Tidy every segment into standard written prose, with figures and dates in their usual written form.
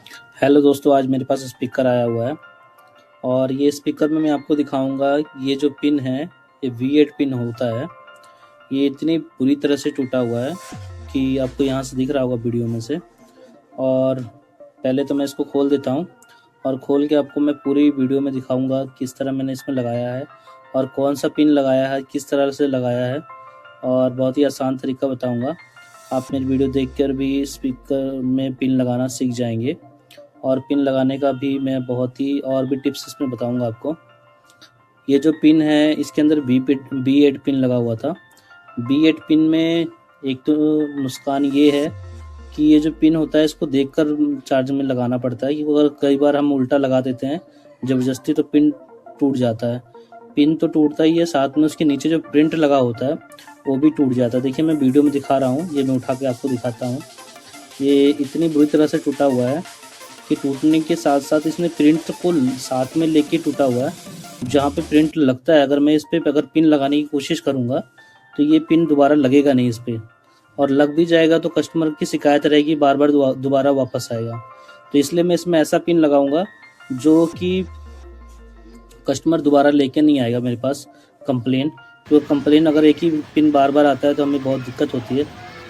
Hello दोस्तों, आज मेरे पास स्पीकर आया हुआ है और ये स्पीकर में मैं आपको दिखाऊंगा। ये जो पिन है ये V8 पिन होता है। ये इतनी बुरी तरह से टूटा हुआ है कि आपको यहाँ से दिख रहा होगा वीडियो में से। और पहले तो मैं इसको खोल देता हूँ और खोल के आपको मैं पूरी वीडियो में दिखाऊंगा किस तरह मैंने इसमें लगाया है और कौन सा पिन लगाया है, किस तरह से लगाया है, और बहुत ही आसान तरीका बताऊँगा। आप मेरी वीडियो देख कर भी स्पीकर में पिन लगाना सीख जाएंगे। और पिन लगाने का भी मैं बहुत ही और भी टिप्स इसमें बताऊंगा आपको। ये जो पिन है इसके अंदर B8 पिन लगा हुआ था। B8 पिन में एक तो नुकसान ये है कि ये जो पिन होता है इसको देखकर चार्ज में लगाना पड़ता है, क्योंकि अगर कई बार हम उल्टा लगा देते हैं ज़बरदस्ती तो पिन टूट जाता है। पिन तो टूटता ही है, साथ में उसके नीचे जो प्रिंट लगा होता है वो भी टूट जाता है। देखिए मैं वीडियो में दिखा रहा हूँ, ये मैं उठा के आपको दिखाता हूँ। ये इतनी बुरी तरह से टूटा हुआ है कि टूटने के साथ साथ इसने प्रिंट को साथ में लेके टूटा हुआ है। जहाँ पे प्रिंट लगता है, अगर मैं इस पे अगर पिन लगाने की कोशिश करूँगा तो ये पिन दोबारा लगेगा नहीं इस पे, और लग भी जाएगा तो कस्टमर की शिकायत रहेगी, बार बार दोबारा वापस आएगा। तो इसलिए मैं इसमें ऐसा पिन लगाऊंगा जो कि कस्टमर दोबारा लेके नहीं आएगा मेरे पास कंप्लेन। क्योंकि कंप्लेन अगर एक ही पिन बार बार आता है तो हमें बहुत दिक्कत होती है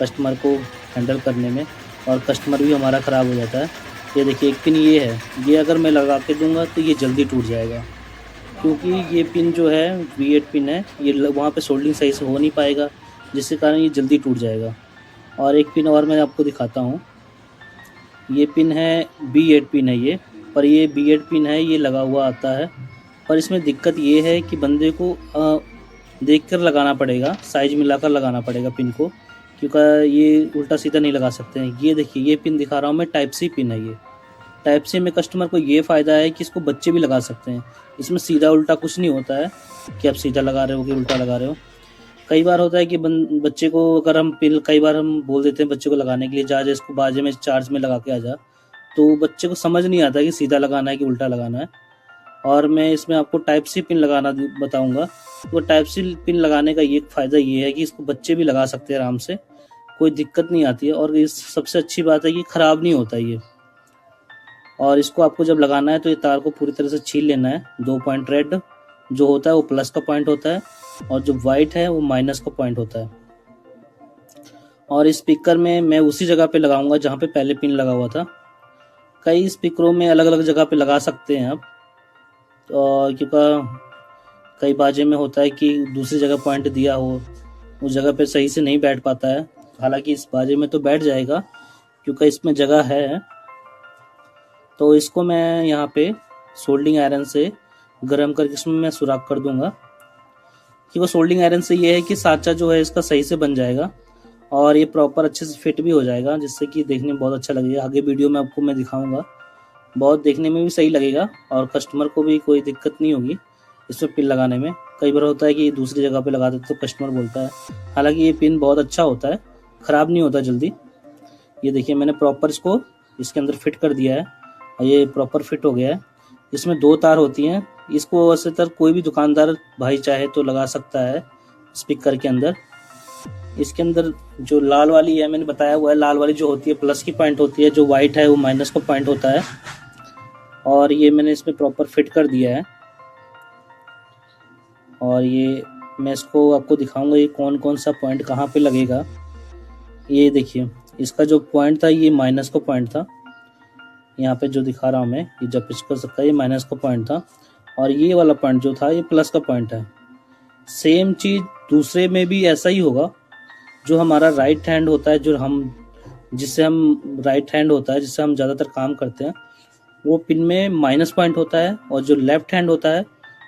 कस्टमर को हैंडल करने में, और कस्टमर भी हमारा ख़राब हो जाता है। ये देखिए एक पिन ये है, ये अगर मैं लगा के दूंगा तो ये जल्दी टूट जाएगा, क्योंकि ये पिन जो है V8 पिन है, ये वहाँ पे सोल्डिंग सही से हो नहीं पाएगा, जिसके कारण ये जल्दी टूट जाएगा। और एक पिन और मैं आपको दिखाता हूँ। ये पिन है B8 पिन है ये, पर ये B8 पिन है, ये लगा हुआ आता है। पर इसमें दिक्कत ये है कि बंदे को देख कर लगाना पड़ेगा, साइज मिलाकर लगाना पड़ेगा पिन को, क्योंकि ये उल्टा सीधा नहीं लगा सकते हैं। ये देखिए ये पिन दिखा रहा हूँ मैं, टाइप सी पिन है ये। टाइप सी में कस्टमर को ये फ़ायदा है कि इसको बच्चे भी लगा सकते हैं। इसमें सीधा उल्टा कुछ नहीं होता है कि आप सीधा लगा रहे हो कि उल्टा लगा रहे हो। कई बार होता है कि बच्चे को अगर हम पिन, कई बार हम बोल देते हैं बच्चे को लगाने के लिए, जा इसको बाजे में चार्ज में लगा के आ जा, तो बच्चे को समझ नहीं आता कि सीधा लगाना है कि उल्टा लगाना है। और मैं इसमें आपको टाइप सी पिन लगाना बताऊंगा। तो टाइप सी पिन लगाने का ये फ़ायदा ये है कि इसको बच्चे भी लगा सकते हैं आराम से, कोई दिक्कत नहीं आती है। और इस सबसे अच्छी बात है कि ख़राब नहीं होता ये। और इसको आपको जब लगाना है तो ये तार को पूरी तरह से छील लेना है। 2 पॉइंट रेड जो होता है वो प्लस का पॉइंट होता है, और जो वाइट है वो माइनस का पॉइंट होता है। और इस स्पीकर में मैं उसी जगह पे लगाऊंगा जहाँ पे पहले पिन लगा हुआ था। कई स्पीकरों में अलग अलग जगह पे लगा सकते हैं आप, और क्योंकि कई बाजे में होता है कि दूसरी जगह पॉइंट दिया हो, उस जगह पे सही से नहीं बैठ पाता है। हालांकि इस बाजे में तो बैठ जाएगा क्योंकि इसमें जगह है। तो इसको मैं यहाँ पे सोल्डिंग आयरन से गर्म करके इसमें मैं सुराख कर दूंगा, क्योंकि सोल्डिंग आयरन से ये है कि साँचा जो है इसका सही से बन जाएगा और ये प्रॉपर अच्छे से फिट भी हो जाएगा, जिससे कि देखने में बहुत अच्छा लगेगा। आगे वीडियो में आपको मैं दिखाऊंगा, बहुत देखने में भी सही लगेगा और कस्टमर को भी कोई दिक्कत नहीं होगी इसमें पिन लगाने में। कई बार होता है कि दूसरी जगह पे लगा देते तो कस्टमर बोलता है। हालांकि ये पिन बहुत अच्छा होता है, ख़राब नहीं होता जल्दी। ये देखिए मैंने प्रॉपर इसको इसके अंदर फिट कर दिया है और ये प्रॉपर फिट हो गया है। इसमें 2 तार होती हैं। इसको वैसे तर कोई भी दुकानदार भाई चाहे तो लगा सकता है स्पीकर के अंदर। इसके अंदर जो लाल वाली है, मैंने बताया हुआ है, लाल वाली जो होती है प्लस की पॉइंट होती है, जो वाइट है वो माइनस का पॉइंट होता है। और ये मैंने इसमें प्रॉपर फिट कर दिया है। और ये मैं इसको आपको दिखाऊंगा ये कौन कौन सा पॉइंट कहाँ पे लगेगा। ये देखिए इसका जो पॉइंट था ये माइनस का पॉइंट था, यहाँ पे जो दिखा रहा हूँ मैं, ये जब पिच कर सकता है ये माइनस का पॉइंट था, और ये वाला पॉइंट जो था ये प्लस का पॉइंट है। सेम चीज़ दूसरे में भी ऐसा ही होगा। जो हमारा राइट हैंड होता है, जो हम जिससे हम राइट हैंड होता है जिससे हम ज़्यादातर काम करते हैं, वो पिन में माइनस पॉइंट होता है, और जो लेफ्ट हैंड होता है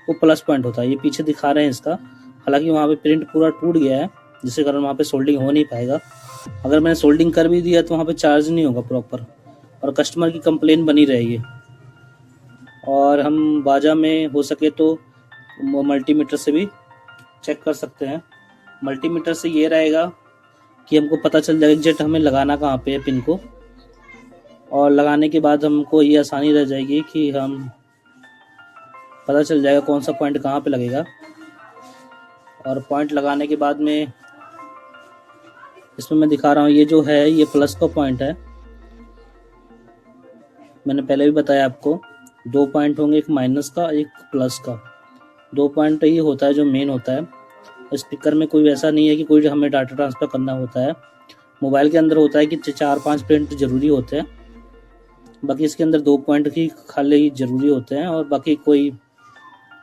वो प्लस पॉइंट होता है। ये पीछे दिखा रहे हैं इसका। हालांकि वहाँ पे प्रिंट पूरा टूट गया है, जिसके कारण वहाँ पे सोल्डिंग हो नहीं पाएगा। अगर मैंने सोल्डिंग कर भी दिया तो वहाँ पे चार्ज नहीं होगा प्रॉपर, और कस्टमर की कंप्लेन बनी रहेगी। और हम बाजा में हो सके तो मल्टीमीटर से भी चेक कर सकते हैं। मल्टीमीटर से ये रहेगा कि हमको पता चल जाएगा एग्जैक्ट हमें लगाना कहाँ पे है पिन को, और लगाने के बाद हमको ये आसानी रह जाएगी कि हम पता चल जाएगा कौन सा पॉइंट कहाँ पे लगेगा। और पॉइंट लगाने के बाद में इसमें मैं दिखा रहा हूँ, ये जो है ये प्लस का पॉइंट है, मैंने पहले भी बताया आपको 2 पॉइंट होंगे, एक माइनस का एक प्लस का। 2 पॉइंट ही होता है जो मेन होता है। स्पीकर में कोई वैसा नहीं है कि कोई हमें डाटा ट्रांसफ़र करना होता है। मोबाइल के अंदर होता है कि 4-5 प्रिंट ज़रूरी होते हैं, बाकी इसके अंदर 2 पॉइंट ही खाली ज़रूरी होते हैं और बाकी कोई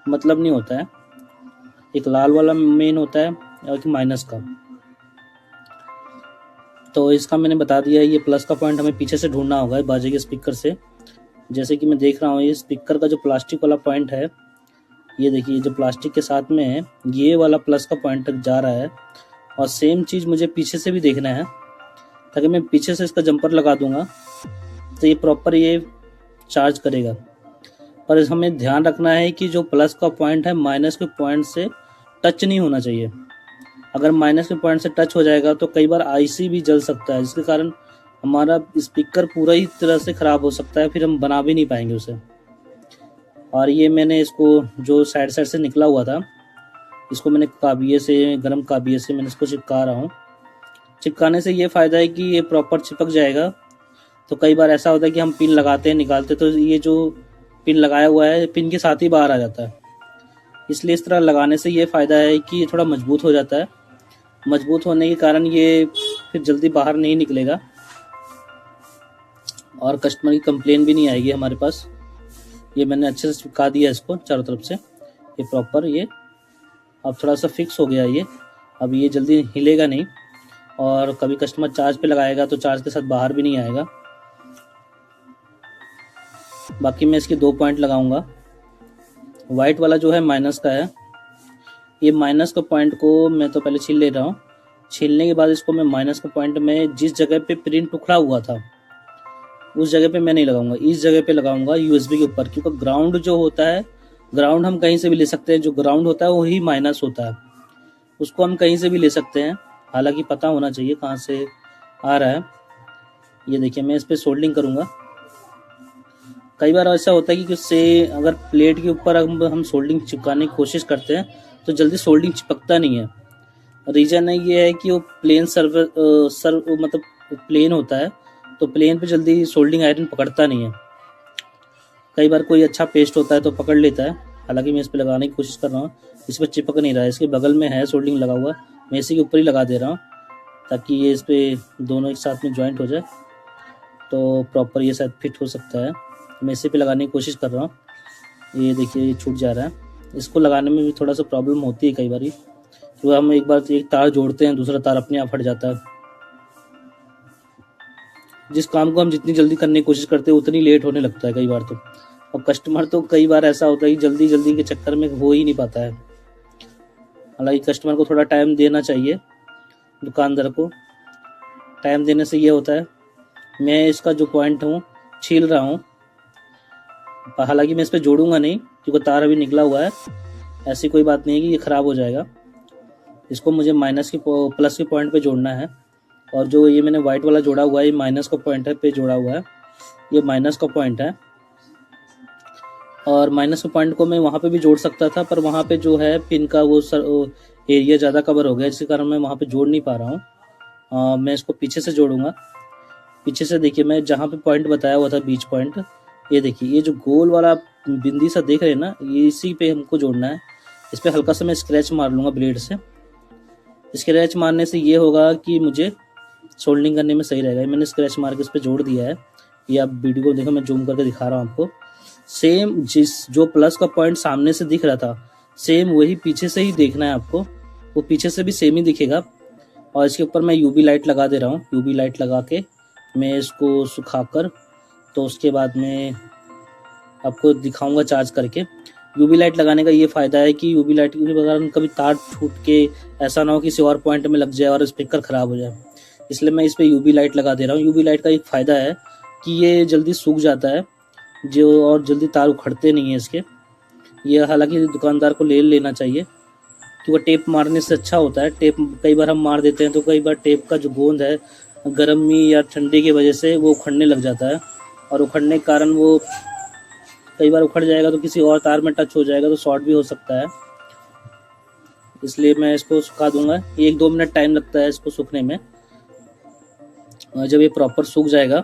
मतलब नहीं होता है। एक लाल वाला मेन होता है और एक माइनस का। तो इसका मैंने बता दिया। ये प्लस का पॉइंट हमें पीछे से ढूंढना होगा बाजे के स्पीकर से। जैसे कि मैं देख रहा हूँ ये स्पीकर का जो प्लास्टिक वाला पॉइंट है, ये देखिए जो प्लास्टिक के साथ में है, ये वाला प्लस का पॉइंट तक जा रहा है। और सेम चीज़ मुझे पीछे से भी देखना है, ताकि मैं पीछे से इसका जंपर लगा दूंगा तो ये प्रॉपर ये चार्ज करेगा। पर हमें ध्यान रखना है कि जो प्लस का पॉइंट है माइनस के पॉइंट से टच नहीं होना चाहिए। अगर माइनस के पॉइंट से टच हो जाएगा तो कई बार आईसी भी जल सकता है, जिसके कारण हमारा स्पीकर पूरा ही तरह से ख़राब हो सकता है, फिर हम बना भी नहीं पाएंगे उसे। और ये मैंने इसको जो साइड से निकला हुआ था, इसको मैंने काबिये से, गर्म काबिये से मैंने इसको चिपका रहा हूँ। चिपकाने से ये फ़ायदा है कि ये प्रॉपर चिपक जाएगा। तो कई बार ऐसा होता है कि हम पिन लगाते हैं, निकालते तो ये जो पिन लगाया हुआ है पिन के साथ ही बाहर आ जाता है। इसलिए इस तरह लगाने से ये फ़ायदा है कि ये थोड़ा मजबूत हो जाता है। मजबूत होने के कारण ये फिर जल्दी बाहर नहीं निकलेगा और कस्टमर की कंप्लेन भी नहीं आएगी हमारे पास। ये मैंने अच्छे से चिपका दिया इसको चारों तरफ से। ये प्रॉपर ये अब थोड़ा सा फिक्स हो गया ये। अब ये जल्दी हिलेगा नहीं और कभी कस्टमर चार्ज पे लगाएगा तो चार्ज के साथ बाहर भी नहीं आएगा। बाकी मैं इसके 2 पॉइंट लगाऊंगा। वाइट वाला जो है माइनस का है। ये माइनस का पॉइंट को मैं तो पहले छील ले रहा हूँ। छीलने के बाद इसको मैं माइनस का पॉइंट में जिस जगह पे प्रिंट उखड़ा हुआ था उस जगह पे मैं नहीं लगाऊंगा, इस जगह पे लगाऊंगा यूएसबी के ऊपर। क्योंकि ग्राउंड जो होता है, ग्राउंड हम कहीं से भी ले सकते हैं। जो ग्राउंड होता है वही माइनस होता है, उसको हम कहीं से भी ले सकते हैं। हालांकि पता होना चाहिए कहाँ से आ रहा है। ये देखिए मैं इस पर सोल्डिंग करूँगा। कई बार ऐसा होता है कि उससे अगर प्लेट के ऊपर हम सोल्डिंग चिपकाने की कोशिश करते हैं तो जल्दी सोल्डिंग चिपकता नहीं है। रीज़न ये है कि वो प्लेन मतलब प्लेन होता है, तो प्लेन पे जल्दी सोल्डिंग आयरन पकड़ता नहीं है। कई बार कोई अच्छा पेस्ट होता है तो पकड़ लेता है। हालांकि मैं इस पर लगाने की कोशिश कर रहा हूँ, इस पर चिपक नहीं रहा है। इसके बगल में है सोल्डिंग लगा हुआ, मैं इसी के ऊपर ही लगा दे रहा हूँ ताकि ये इस पर दोनों एक साथ में जॉइंट हो जाए तो प्रॉपर ये शायद फिट हो सकता है। मैं इसी पे लगाने की कोशिश कर रहा हूँ। ये देखिए ये छूट जा रहा है। इसको लगाने में भी थोड़ा सा प्रॉब्लम होती है कई बार, क्योंकि हम एक बार एक तार जोड़ते हैं दूसरा तार अपने आप हट जाता है। जिस काम को हम जितनी जल्दी करने की कोशिश करते हैं उतनी लेट होने लगता है कई बार तो। और कस्टमर तो कई बार ऐसा होता है कि जल्दी जल्दी के चक्कर में हो ही नहीं पाता है। हालांकि कस्टमर को थोड़ा टाइम देना चाहिए, दुकानदार को टाइम देने से ये होता है। मैं इसका जो पॉइंट हूँ छील रहा हूँ। हालांकि मैं इस पर जोड़ूंगा नहीं क्योंकि तार अभी निकला हुआ है। ऐसी कोई बात नहीं है कि ये ख़राब हो जाएगा। इसको मुझे माइनस के प्लस के पॉइंट पे जोड़ना है। और जो ये मैंने वाइट वाला जोड़ा हुआ है ये माइनस का पॉइंट है पे जोड़ा हुआ है। ये माइनस का पॉइंट है और माइनस के पॉइंट को मैं वहाँ पे भी जोड़ सकता था, पर वहाँ पे जो है पिन का वो एरिया ज़्यादा कवर हो गया, जिसके कारण मैं वहाँ पे जोड़ नहीं पा रहा हूँ। मैं इसको पीछे से जोड़ूंगा। पीछे से देखिए मैं जहाँ पे पॉइंट बताया हुआ था बीच पॉइंट, ये देखिए ये जो गोल वाला बिंदी सा देख रहे हैं ना, ये इसी पे हमको जोड़ना है। इस पर हल्का सा मैं स्क्रैच मार लूँगा ब्लेड से। स्क्रैच मारने से ये होगा कि मुझे सोल्डिंग करने में सही रहेगा। मैंने स्क्रैच मार के इस पर जोड़ दिया है। ये आप वीडियो को देखो, मैं जूम करके दिखा रहा हूँ आपको। सेम जो प्लस का पॉइंट सामने से दिख रहा था सेम वही पीछे से ही देखना है आपको। वो पीछे से भी सेम ही दिखेगा। और इसके ऊपर मैं यूवी लाइट लगा दे रहा हूँ। यूवी लाइट लगा के मैं इसको सुखाकर तो उसके बाद में आपको दिखाऊंगा चार्ज करके। यूवी लाइट लगाने का ये फ़ायदा है कि यूवी लाइट के बगैर कभी तार छूट के ऐसा ना हो किसी और पॉइंट में लग जाए और स्पीकर ख़राब हो जाए, इसलिए मैं इस पर यूवी लाइट लगा दे रहा हूँ। यूवी लाइट का एक फ़ायदा है कि ये जल्दी सूख जाता है जो, और जल्दी तार उखड़ते नहीं है इसके। ये हालांकि दुकानदार को ले लेना चाहिए क्योंकि टेप मारने से अच्छा होता है। टेप कई बार हम मार देते हैं तो कई बार टेप का जो गोंद है गर्मी या ठंडी की वजह से वो उखड़ने लग जाता है, और उखड़ने के कारण वो कई बार उखड़ जाएगा तो किसी और तार में टच हो जाएगा तो शॉर्ट भी हो सकता है। इसलिए मैं इसको सुखा दूंगा। 1-2 मिनट टाइम लगता है इसको सूखने में। जब ये प्रॉपर सूख जाएगा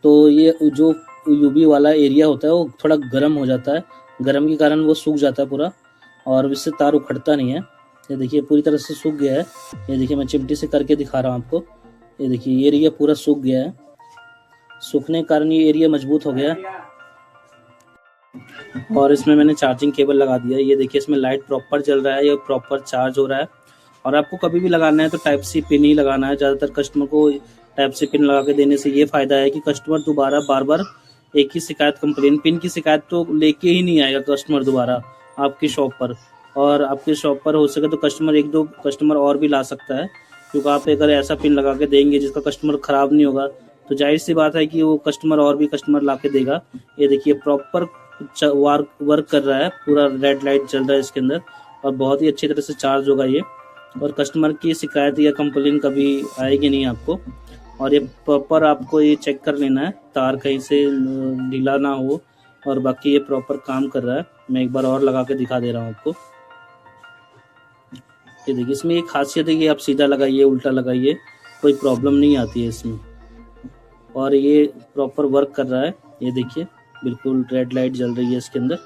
तो ये जो यूवी वाला एरिया होता है वो थोड़ा गर्म हो जाता है, गर्म के कारण वो सूख जाता है पूरा और इससे तार उखड़ता नहीं है। ये देखिए पूरी तरह से सूख गया है। ये देखिए मैं चिमटी से करके दिखा रहा हूँ आपको। ये देखिए ये एरिया पूरा सूख गया है, सूखने के कारण ये एरिया मजबूत हो गया। और इसमें मैंने चार्जिंग केबल लगा दिया है। ये देखिए इसमें लाइट प्रॉपर जल रहा है, ये प्रॉपर चार्ज हो रहा है। और आपको कभी भी लगाना है तो टाइप सी पिन ही लगाना है। ज़्यादातर कस्टमर को टाइप सी पिन लगा के देने से ये फ़ायदा है कि कस्टमर दोबारा बार बार एक ही शिकायत कंप्लेन पिन की शिकायत तो लेके ही नहीं आएगा कस्टमर दोबारा आपकी शॉप पर। और आपकी शॉप पर हो सके तो कस्टमर एक दो कस्टमर और भी ला सकता है, क्योंकि आप अगर ऐसा पिन लगा के देंगे जिसका कस्टमर ख़राब नहीं होगा तो जाहिर सी बात है कि वो कस्टमर और भी कस्टमर ला के देगा। ये देखिए प्रॉपर वर्क कर रहा है, पूरा रेड लाइट चल रहा है इसके अंदर और बहुत ही अच्छी तरह से चार्ज होगा ये। और कस्टमर की शिकायत या कंप्लेन कभी आएगी नहीं आपको। और ये प्रॉपर आपको ये चेक कर लेना है तार कहीं से ढीला ना हो, और बाकी ये प्रॉपर काम कर रहा है। मैं एक बार और लगा के दिखा दे रहा हूँ आपको। ये देखिए इसमें एक खासियत है कि आप सीधा लगाइए उल्टा लगाइए कोई प्रॉब्लम नहीं आती है इसमें, और ये प्रॉपर वर्क कर रहा है। ये देखिए बिल्कुल रेड लाइट जल रही है इसके अंदर।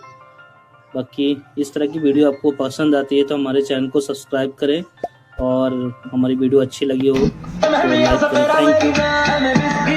बाकी इस तरह की वीडियो आपको पसंद आती है तो हमारे चैनल को सब्सक्राइब करें, और हमारी वीडियो अच्छी लगी हो तो लाइक करें। Thank you.